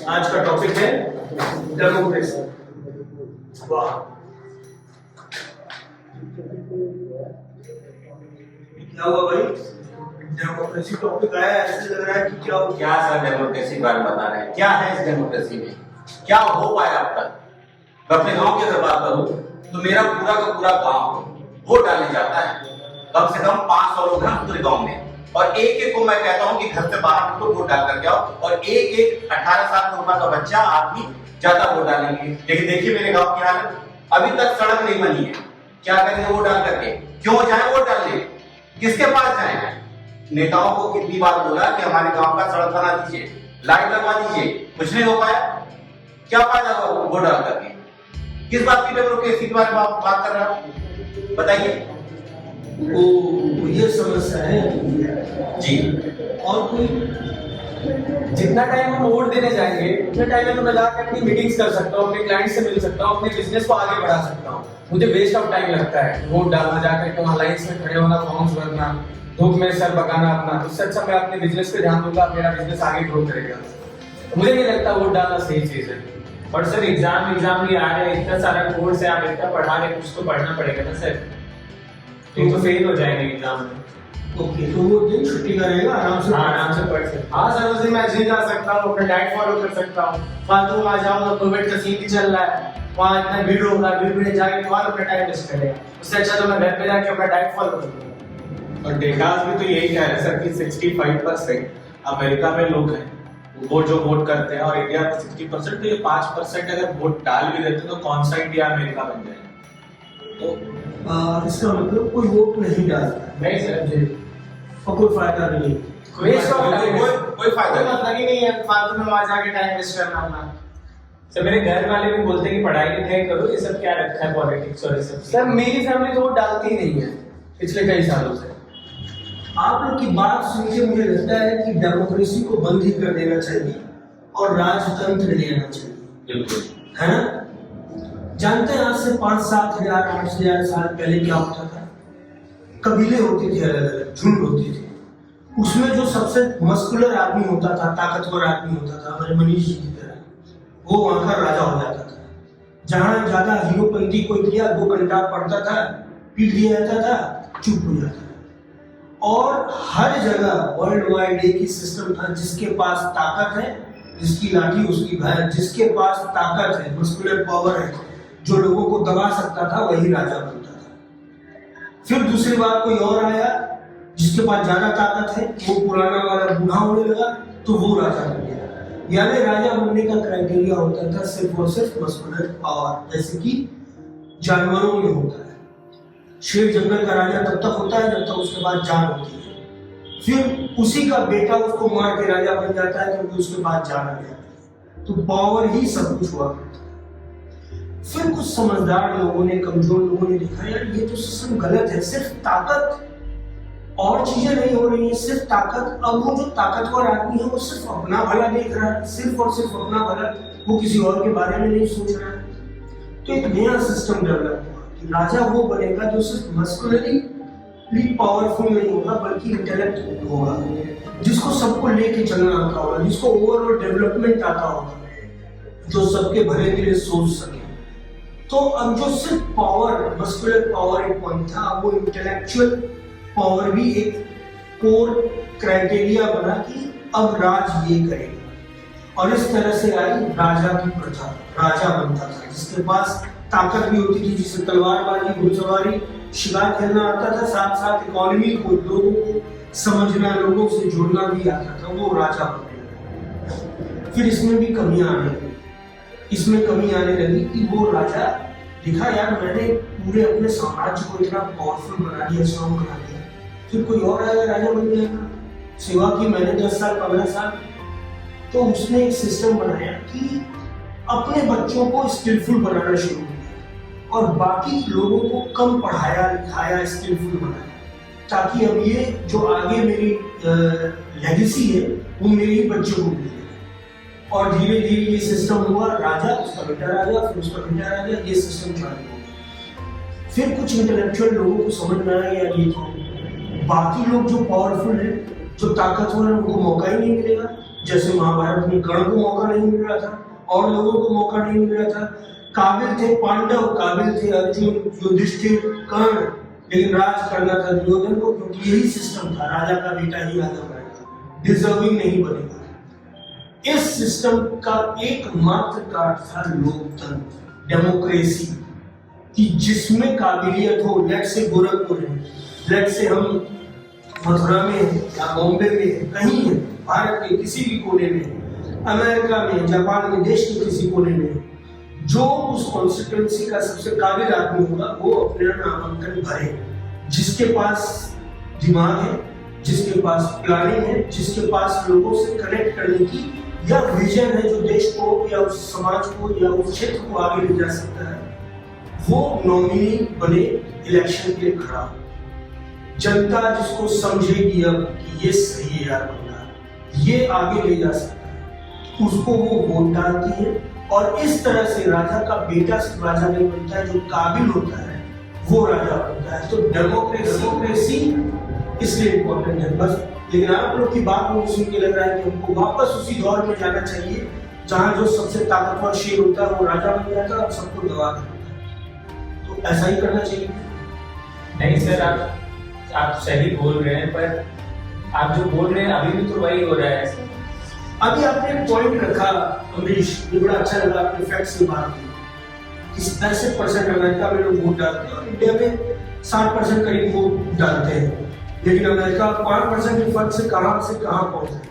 आज का टॉपिक है डेमोक्रेसी। वाह, क्या हुआ भाई? डेमोक्रेसी टॉपिक आया, ऐसे लग रहा है कि क्या हो? क्या सर डेमोक्रेसी के बारे में बता रहे हैं? क्या है इस डेमोक्रेसी में? क्या हो पाया अब तक? मैं अपने गांव की अगर बात करूं तो मेरा पूरा का पूरा गांव वोट डालने जाता है। कम से कम 500 लोग हैं पूरे गांव में, और एक एक को मैं कहता हूं कि घर से बाहर निकलो, वोट डाल करके आओ, और एक एक 18 साल की उम्र का बच्चा आदमी ज्यादा वोट डालेंगे। लेकिन देखिए मेरे गांव की हालत, अभी तक सड़क नहीं बनी है। क्या करेंगे वोट डाल करके? क्यों जाए वोट डालने? किसके पास जाए? नेताओं को कितनी बार बोला कि हमारे गांव का सड़क बना दीजिए, लाइट लगवा दीजिए, कुछ नहीं हो पाया। क्या फायदा हुआ वोट डाल करके? किस बात की डेमोक्रेसी के बारे में आप बात कर रहे हो, बताइए। वो ये समस्या है जी। और कोई? जितना टाइम हम वोट देने जाएंगे उतने टाइम में मैं जाकर अपनी मीटिंग्स कर सकता हूँ, अपने क्लाइंट से मिल सकता हूँ, अपने बिजनेस को आगे बढ़ा सकता हूँ। मुझे वेस्ट ऑफ टाइम लगता है वोट डालना, जाकर के वहाँ लाइन्स में खड़े होना, फॉर्म्स भरना, धूप में सर पकाना अपना। उससे अच्छा मैं अपने बिजनेस पे ध्यान दूंगा, मेरा बिजनेस आगे ग्रो करेगा। मुझे नहीं लगता वोट डालना सही चीज है। और सर एग्जाम भी आ रहे हैं, इतना सारा कोर्स है, आप इतना पढ़ा रहे, कुछ तो पढ़ना पड़ेगा ना सर, तो फेल हो जाएंगे एग्जाम में। ओके, तो वो दिन छुट्टी का रहेगा, आराम से पढ़ सकते। हाँ सर, उस दिन मैं जिम जा सकता हूँ, अपना डाइट फॉलो कर सकता हूँ। फालतू में वहाँ जाऊंगा, कोविड का सीन भी चल रहा है, वहाँ इतना भीड़ होगा, भीड़ में जाके वहाँ अपना टाइम वेस्ट करेगा। उससे अच्छा तो मैं घर पे जाके अपना डाइट फॉलो करूँगा। और डेटास भी तो यही कह रहे हैं सर कि 65% अमेरिका में लोग हैं वो जो वोट करते हैं, और इंडिया में 60%, तो ये 5% अगर वोट डाल भी देते तो कौन सा इंडिया अमेरिका बन जाएगा? तो इसका मतलब कोई वोट नहीं डालता नहीं सर जी, और कोई फायदा नहीं। वेस्ट ऑफ टाइम, कोई फायदा नहीं। मतलब ही नहीं है फालतू में वहाँ जाके टाइम वेस्ट करना अपना। सर मेरे घर वाले भी बोलते हैं कि पढ़ाई लिखाई करो, ये सब क्या रखा है पॉलिटिक्स और ये सब। सर मेरी फैमिली तो वोट डालती ही नहीं है पिछले कई सालों से। आप लोग की बात सुन के मुझे लगता है कि डेमोक्रेसी को बंद ही कर देना चाहिए और राजतंत्र लेना चाहिए, बिल्कुल है ना? जानते हैं आज से 5-7 हजार 8,000 साल पहले क्या होता था? कबीले होते थे, अलग अलग झुंड होते थे। उसमें जो सबसे मस्कुलर आदमी होता था, ताकतवर आदमी होता था, हमारे मनीष जी की तरह, वो वहां का राजा हो जाता था। जहां ज्यादा हीरोपंती कोई किया, 2 घंटा पढ़ता था, पीट दिया जाता था, चुप हो जाता था। और हर जगह वर्ल्ड वाइड एक ही सिस्टम था, जिसके पास ताकत है, जिसकी लाठी उसकी भैंस, जिसके पास ताकत है, मस्कुलर पावर है, जो लोगों को दबा सकता था, वही राजा बनता था। फिर दूसरी बार कोई और आया जिसके पास ज्यादा ताकत है, वो पुराना वाला बूढ़ा होने लगा, तो वो राजा बन गया। यानी राजा बनने का क्राइटेरिया होता था सिर्फ और सिर्फ मस्कुलर पावर, जैसे कि जानवरों में होता है। शेर जंगल का राजा तब तक होता है जब तक उसके बाद जान होती है, फिर उसी का बेटा उसको मार के राजा बन जाता है क्योंकि उसके बाद जान आ जाता है। तो पावर ही सब कुछ हुआ करता है। फिर कुछ समझदार लोगों ने, कमजोर लोगों ने देखा, यार ये तो सिस्टम गलत है, सिर्फ ताकत और चीजें नहीं हो रही है, सिर्फ ताकत। अब वो जो ताकतवर आदमी है वो सिर्फ अपना भला देख रहा है, सिर्फ और सिर्फ अपना भला, वो किसी और के बारे में नहीं सोच रहा है। तो एक नया सिस्टम डेवलप हुआ कि राजा वो बनेगा जो सिर्फ मस्कुलरली पावरफुल नहीं होगा, बल्कि इंटेलेक्ट होगा, जिसको सबको लेके चलना आता होगा, जिसको ओवरऑल डेवलपमेंट आता होगा, जो सबके भले के लिए सोच सके। तो अब जो सिर्फ पावर, मस्कुलर पावर एक पॉइंट था, अब वो इंटेलेक्चुअल पावर भी एक कोर क्राइटेरिया बना कि अब राज ये करेगा। और इस तरह से आई राजा की प्रथा। राजा बनता था जिसके पास ताकत भी होती थी, जिसे तलवारबाजी, घुड़सवारी, शिकार खेलना आता था, साथ साथ इकोनॉमी को, लोगों को समझना, लोगों से जुड़ना भी आता था, वो राजा बन गया। फिर इसमें भी कमियां आने लगी। इसमें कमी आने लगी कि वो राजा दिखा, यार मैंने पूरे अपने साम्राज्य को इतना पावरफुल बना दिया, स्ट्रॉन्ग बना दिया, फिर कोई और आएगा राजा बन जाएगा। सेवा की मैंने 10 साल 15 साल, तो उसने एक सिस्टम बनाया कि अपने बच्चों को स्किलफुल बनाना शुरू किया और बाकी लोगों को कम पढ़ाया लिखाया, स्किलफुल बनाया, ताकि अब ये जो आगे मेरी लेगेसी है वो मेरे ही बच्चों को मिले। और धीरे धीरे ये सिस्टम हुआ, राजा, उसका बेटा राजा, फिर उसका बेटा राजा, ये सिस्टम चालू हो गया। फिर कुछ इंटेलेक्चुअल लोगों को समझ में आया, यार ये बाकी लोग जो पावरफुल है, जो ताकतवर है, उनको मौका ही नहीं मिलेगा, जैसे महाभारत में कर्ण को मौका नहीं मिल रहा था और लोगों को मौका नहीं मिल रहा था। काबिल थे पांडव, काबिल थे अर्जुन, युधिष्ठिर, कर्ण, लेकिन राज करना था दुर्योधन को, क्योंकि यही सिस्टम था, राजा का बेटा ही राजा बनेगा, डिजर्विंग नहीं बनेगा। इस सिस्टम का एकमात्र कार्ड था लोकतंत्र, डेमोक्रेसी, कि जिसमें काबिलियत हो। लेट से गोरखपुर है, लेट से हम मथुरा में है या बॉम्बे में है, कहीं है, भारत के किसी भी कोने में, अमेरिका में, जापान में, देश के किसी कोने में, जो उस कॉन्स्टिट्यूंसी का सबसे काबिल आदमी होगा वो अपना नामांकन भरे। जिसके पास दिमाग है, जिसके पास प्लानिंग है, जिसके पास लोगों से कनेक्ट करने की या विजन है, जो देश को या उस समाज को या उस क्षेत्र को आगे ले जा सकता है, वो नॉमिनी बने, इलेक्शन के लिए खड़ा। जनता जिसको समझेगी अब कि ये सही है यार बंदा, ये आगे ले जा सकता है, उसको वो वोट डालती है। और इस तरह से राजा का बेटा सिर्फ राजा नहीं बनता है, जो काबिल होता है वो राजा बनता है। तो डेमोक्रेसी इसलिए इम्पोर्टेंट है बस। लेकिन आप लोग की बात में सुन के लग रहा है कि हमको वापस उसी दौर में जाना चाहिए जहां जो सबसे ताकतवर शेर होता है वो राजा बन जाता है और सबको दबा देता है। तो ऐसा ही करना चाहिए। नहीं सर, आप सही बोल रहे हैं, पर आप जो बोल रहे हैं अभी भी तो वही हो रहा है। अभी आपने एक पॉइंट रखा अमरीश, ये बड़ा अच्छा लगा, आपने फैक्ट्स की बात की कि 65% अमेरिका में लोग वोट डालते हैं और इंडिया में 60% करीब वोट डालते हैं। लेकिन अमेरिका 5% के फर्क से कहां पहुंचे।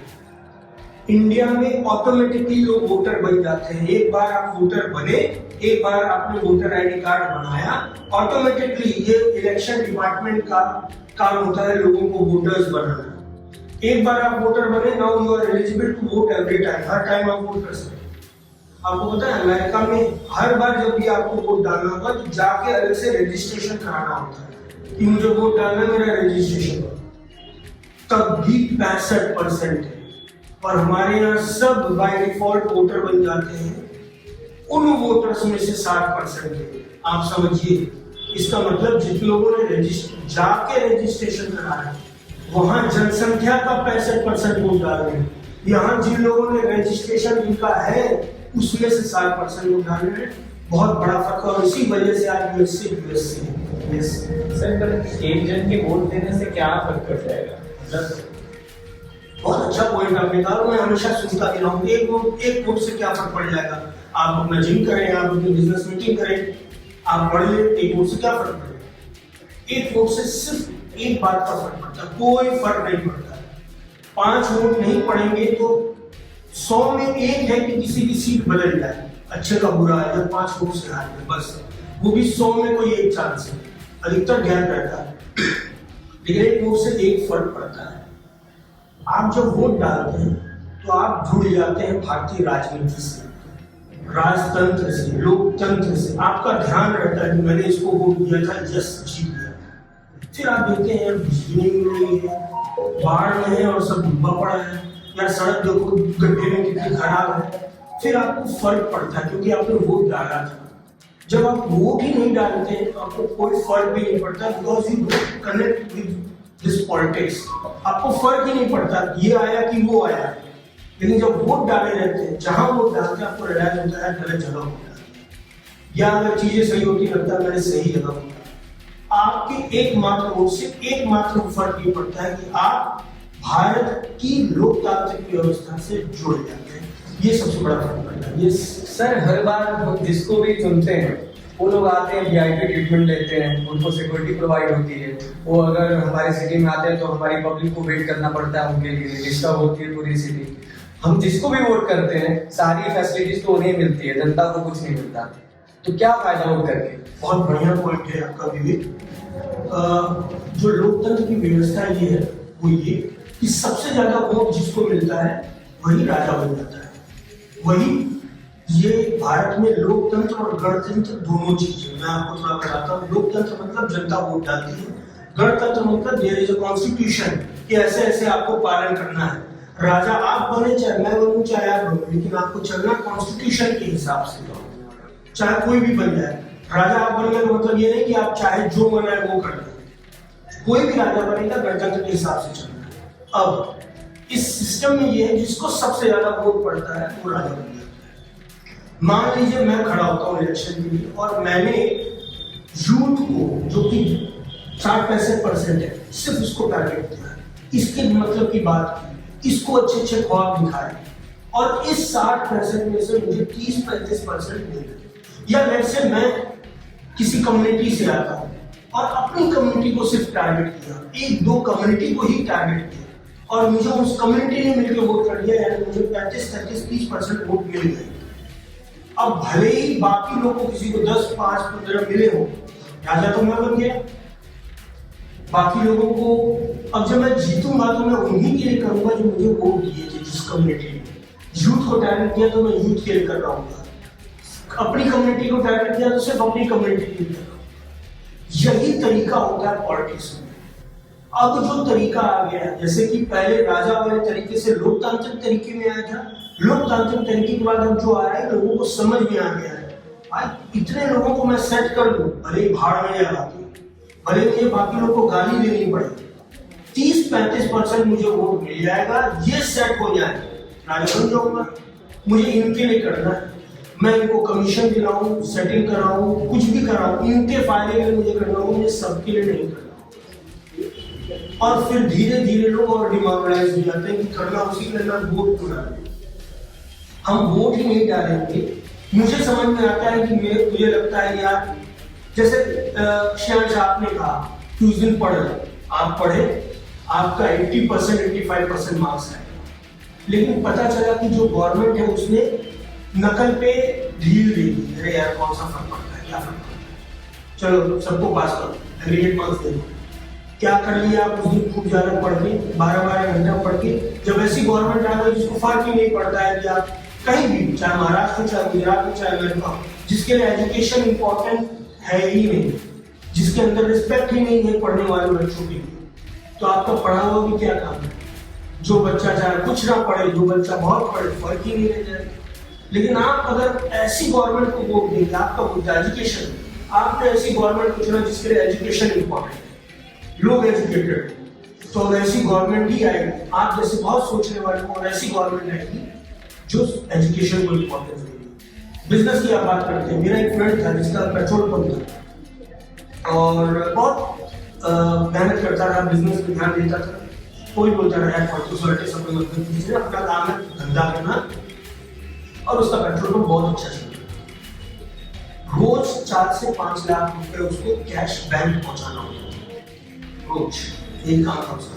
इंडिया में ऑटोमेटिकली लोग वोटर बन जाते हैं। एक बार आप वोटर बने, एक बार आपने वोटर आईडी कार्ड बनाया, ऑटोमेटिकली ये इलेक्शन डिपार्टमेंट का काम होता है लोगों को वोटर्स बनाना। एक बार आप वोटर बने, now you are eligible to vote every time, हर टाइम आप वोट कर सकते हैं। आपको पता है अमेरिका में हर बार जब भी आपको वोट डालना होगा तो जाके अलग से रजिस्ट्रेशन कराना होता है कि मुझे वोट डालना है, मेरा रजिस्ट्रेशन। तब भी 65% है और हमारे यहाँ सब बाय डिफॉल्ट वोटर बन जाते हैं। उन वोटर्स में से 60% है। आप समझिए, इसका मतलब जिन लोगों ने जाके रजिस्ट्रेशन कराया वहां जनसंख्या का 65% वोट डाल रहे हैं। यहाँ जिन लोगों ने रजिस्ट्रेशन जिनका है उसमें से 60% वोट डाल रहे हैं। बहुत बड़ा फर्क है और इसी वजह से आज यूएसए है। सर, पर एक जन के वोट देने से क्या फर्क पड़ जाएगा? मतलब बहुत अच्छा पॉइंट आपने कहा, मैं हमेशा सुनता भी रहा हूँ। एक वोट से क्या फर्क पड़ जाएगा? आप अपना जिम करें, आप अपनी बिजनेस मीटिंग करें, आप पढ़ ले, एक वोट से क्या फर्क पड़ेगा? एक वोट से सिर्फ एक बात का फर्क पड़ता है, कोई फर्क नहीं पड़ता। 5 वोट नहीं पड़ेंगे तो 100 में 1 है कि किसी की सीट बदल जाए, अच्छे का बुरा है, जब 5 वोट से हार गए बस, वो भी 100 में कोई एक चांस है, अधिकतर ज्ञान रहता है। लेकिन एक वोट से एक फर्क पड़ता है। आप जब वोट डालते हैं तो आप जुड़ जाते हैं भारतीय राजनीति से, राजतंत्र से, लोकतंत्र से। आपका ध्यान रहता है कि मैंने इसको वोट दिया था, यस जीत गया। फिर आप देखते हैं बिजली नहीं मिल रही है, बाढ़ में है और सब डूबा पड़ा है, या सड़क देखो गड्ढे में कितनी खराब है। फिर आपको फर्क पड़ता है क्योंकि आपने वोट डाला था। जब आप वोट ही नहीं डालते हैं तो आपको कोई फर्क भी नहीं पड़ता, because you don't connect with this politics. आपको फर्क ही नहीं पड़ता ये आया कि वो आया। लेकिन जब वोट डाले रहते हैं, जहां वोट डालते हैं आपको रियलाइज होता है गलत जगह होता है, या अगर चीजें सही होती लगता है मैंने सही जगह होता है। आपके एकमात्र वोट से एकमात्र फर्क ये पड़ता है कि आप भारत की लोकतांत्रिक व्यवस्था से जुड़ जाते हैं। ये सबसे बड़ा फर्क पड़ता है। ये सर, हर बार हम जिसको भी चुनते हैं वो लोग आते हैं, वीआईपी ट्रीटमेंट लेते हैं, उनको सिक्योरिटी प्रोवाइड होती है। वो अगर हमारी सिटी में आते हैं तो हमारी पब्लिक को वेट करना पड़ता है, उनके लिए डिस्टर्ब होती है पूरी सिटी। हम जिसको भी वोट करते हैं सारी फैसिलिटीज तो उन्हें मिलती है, जनता को कुछ नहीं मिलता। तो क्या फायदा वोट करके? बहुत बढ़िया पॉइंट है आपका विवेक। जो लोकतंत्र की व्यवस्था ये है वो ये कि सबसे ज्यादा वोट जिसको मिलता है वही राजा बन जाता है। वही ये भारत में लोकतंत्र और गणतंत्र दोनों चीजें मैं आपको थोड़ा बताता हूँ। लोकतंत्र मतलब जनता वोट डालती है, गणतंत्र मतलब देयर इज अ कॉन्स्टिट्यूशन कि ऐसे ऐसे आपको पालन करना है। राजा आप बने चाहे मैं बनूं चाहे आप बनो, लेकिन आपको चलना कॉन्स्टिट्यूशन के हिसाब से, चाहे कोई भी बन जाए। राजा आप बन गए तो मतलब ये नहीं कि आप चाहे जो मनाए वो कर दें। कोई भी राजा बनेगा गणतंत्र के हिसाब से चलना है। अब इस सिस्टम में ये है जिसको सबसे ज्यादा वोट पड़ता है वो राजा बन जाता है। मान लीजिए मैं खड़ा होता हूँ इलेक्शन के लिए और मैंने यूथ को जो कि 60-65% है सिर्फ उसको टारगेट किया, इसके मतलब की बात की, इसको अच्छे अच्छे ख्वाब दिखाए और इस 60% में से मुझे 30-35% मिले। या वैसे मैं किसी कम्युनिटी से आता हूँ और अपनी कम्युनिटी को सिर्फ टारगेट किया, 1-2 कम्युनिटी को ही टारगेट किया और मुझे उस कम्युनिटी ने मिलकर वोट कर दिया, यानी मुझे 35-30% वोट मिल गए। अब भले ही बाकी लोगों को किसी को 10, 5, 15 मिले हो, राजा तो मैं बन गया। बाकी लोगों को अब जब मैं जीतूंगा तो मैं उन्हीं के लिए करूंगा जो मुझे वोट दिए थे, जिस कम्युनिटी ने यूथ को टारगेट किया तो मैं यूथ के लिए कर रहा हूँ, अपनी कम्युनिटी को टारगेट किया तो सिर्फ अपनी कम्युनिटी के लिए कर रहा हूँ। यही तरीका होता है पॉलिटिक्स में। अब जो तरीका आ गया है, जैसे कि पहले राजा वाले तरीके से लोकतांत्रिक तरीके में आया था, लोकतांत्रिक तरीके के बाद अब जो आ रहा है लोगों को समझ में आ गया है, आज इतने लोगों को मैं सेट कर दूं, भले ही भाड़ में या बाकी, भले मुझे बाकी लोगों को गाली देनी पड़े, 30-35% मुझे वोट मिल जाएगा, ये सेट हो जाए, राजा बन जाऊंगा। मुझे इनके लिए करना है, मैं इनको कमीशन दिलाऊं, सेटिंग कराऊं, कुछ भी कराऊं, इनके फायदे के लिए मुझे करना हो, मुझे सबके लिए नहीं करना। और फिर धीरे धीरे लोग और डिमोरलाइज हो जाते हैं कि करना उसी के अंदर वोट को डालें। हम वोट ही नहीं डालेंगे। मुझे समझ में आता है कि मुझे लगता है यार, जैसे श्याम आपने कहा कि उस दिन पढ़ लो, आप पढ़े, आपका 80% 85% मार्क्स आए, लेकिन पता चला कि जो गवर्नमेंट है उसने नकल पे ढील दे दी। अरे यार कौन सा फर्क पड़ता है, क्या फर्क पड़ता है, चलो सबको पास करो, एग्रीगेट मार्क्स दे दो। क्या कर लिया आप उस दिन खूब ज्यादा पढ़ के, 12-12 घंटा पढ़ के, जब ऐसी गवर्नमेंट आ गई जिसको फर्क ही नहीं पड़ता है कि आप कहीं भी, चाहे महाराष्ट्र, चाहे गुजरात, चाहे अमेरिका, जिसके लिए एजुकेशन इंपॉर्टेंट है ही नहीं, जिसके अंदर रिस्पेक्ट ही नहीं है पढ़ने वाले बच्चों के लिए, तो आपका पढ़ा हुआ भी क्या काम है। जो बच्चा चाहे कुछ ना पढ़े, जो बच्चा बहुत पढ़े, फर्क ही नहीं रह जाएगा। लेकिन आप अगर ऐसी गवर्नमेंट को वोट देंगे, आपका मुद्दा एजुकेशन, आपने ऐसी गवर्नमेंट को चुना जिसके लिए एजुकेशन इंपॉर्टेंट है, लोग एजुकेटेड, तो और ऐसी गवर्नमेंट ही आएगी, आप जैसे बहुत सोचने वाले को, और ऐसी गवर्नमेंट आएगी जो एजुकेशन को इंपॉर्टेंस देगी। बिजनेस की आप बात करते हैं, मेरा एक फ्रेंड था जिसका पेट्रोल पंप था और बहुत मेहनत करता रहा, बिजनेस में ध्यान देता था, कोई बोलता रहा है अपना काम है, धंधा करना, और उसका पेट्रोल पंप बहुत अच्छा चल रहा। रोज 4 से 5 लाख रुपए उसको कैश बैंक पहुंचाना होता, रोज यही काम था उसका।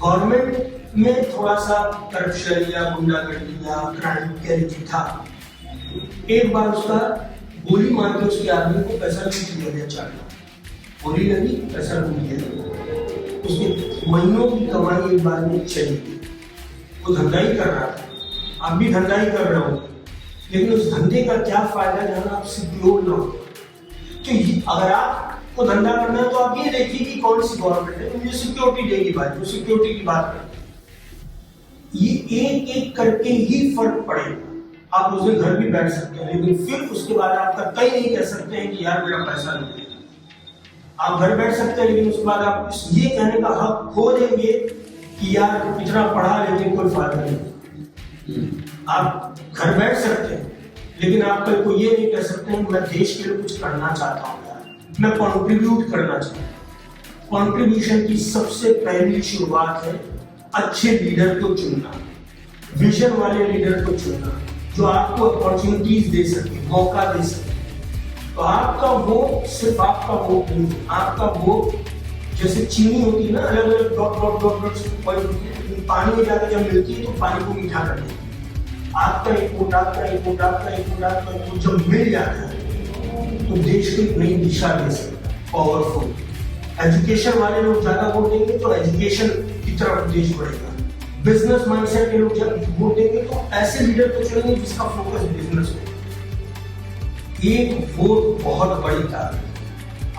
गवर्नमेंट में थोड़ा सा करप्शन या गुंडागर्दी या क्राइम कैरिटी था। एक बार उसका गोली मार के उसके आदमी को पैसा लूट लिया गया, 4 लाख गोली लगी, पैसा लूट लिया। उसके महीनों की कमाई एक बार में चली गई। वो धंधा ही कर रहा था, आप भी धंधा ही कर रहे हो, लेकिन उस धंधे का क्या फायदा जहां आप सिक्योर ना हो। तो अगर आपको धंधा करना है तो आप ये देखिए कि कौन सी गवर्नमेंट है मुझे सिक्योरिटी देगी, भाई जो सिक्योरिटी की बात करते हैं, ये एक एक करके ही फर्क पड़ेगा। आप उस दिन घर भी बैठ सकते हैं, लेकिन फिर उसके बाद आप कहीं नहीं कह सकते हैं कि यार मेरा पैसा नहीं है। आप घर बैठ सकते हैं, लेकिन उसके बाद आप ये कहने का हक खो देंगे कि यार इतना पढ़ा लेकिन कोई फायदा नहीं। आप घर बैठ सकते हैं, लेकिन आप कल को ये नहीं कह सकते हैं मैं देश के लिए कुछ करना चाहता हूँ, यार मैं कंट्रीब्यूट करना चाहता हूँ। कंट्रीब्यूशन की सबसे पहली शुरुआत है अच्छे लीडर को चुनना, विजन वाले लीडर को चुनना, जो आपको अपॉर्चुनिटीज दे सके, मौका दे सके। तो आपका वोट सिर्फ आपका वोट नहीं, आपका वोट जैसे चीनी होती है ना, अलग अलग डॉट डॉट डॉट डॉट पानी में जाकर जब मिलती है तो पानी को मीठा कर देती है। आपका एक वोट, आपका एक वोट, आपका एक वोट, आपका एक वोट जब मिल जाता है तो देश को एक नई दिशा दे सकता है, पावरफुल। एजुकेशन वाले लोग ज्यादा वोट देंगे तो एजुकेशन की तरफ देश बढ़ेगा। बिजनेस माइंडसेट के लोग जब वोट देंगे तो ऐसे लीडर को चुनेंगे जिसका फोकस बिजनेस हो। एक वोट बहुत बड़ी ताकत है।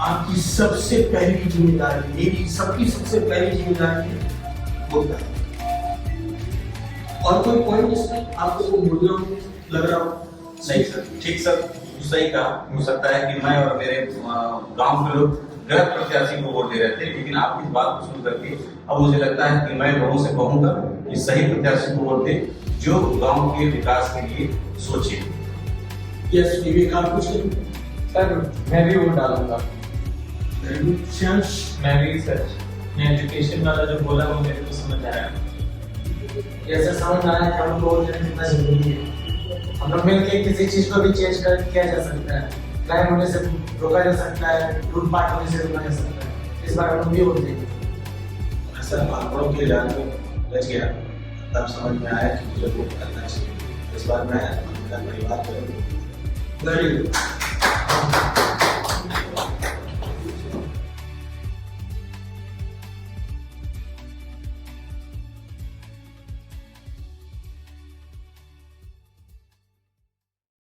आपकी सबसे पहली जिम्मेदारी, मेरी सबकी सबसे पहली जिम्मेदारी है वोट डालना। और कोई पॉइंट इसमें आपको को बोलना लग रहा हो? नहीं सर, ठीक सर, सही कहा। हो सकता है कि मैं और मेरे गांव के लोग गलत प्रत्याशी को वोट दे रहे थे, लेकिन आपकी इस बात को सुन करके अब मुझे लगता है कि मैं लोगों से कहूंगा कि सही प्रत्याशी को वोट दे जो गांव के विकास के लिए सोचे। यस विवेक, आप कुछ सर मैं भी वोट डालूंगा। श्यांश? मैं भी सर, मैं एजुकेशन वाला जो बोला वो मेरे को समझ आया। जैसे समझ आ रहा है कि हम लोग कितना जरूरी है। हम लोग मिलकर किसी चीज को भी चेंज कर किया जा सकता है, क्राइम होने से रोका जा सकता है, लूटपाट होने से रोका जा सकता है। इस बार हम लोग भी वोट देंगे। सर भागवड़ों के जान में बच गया, तब समझ में आया कि मुझे वोट करना चाहिए। इस बार मैं अपना परिवार करूँगा। Very good.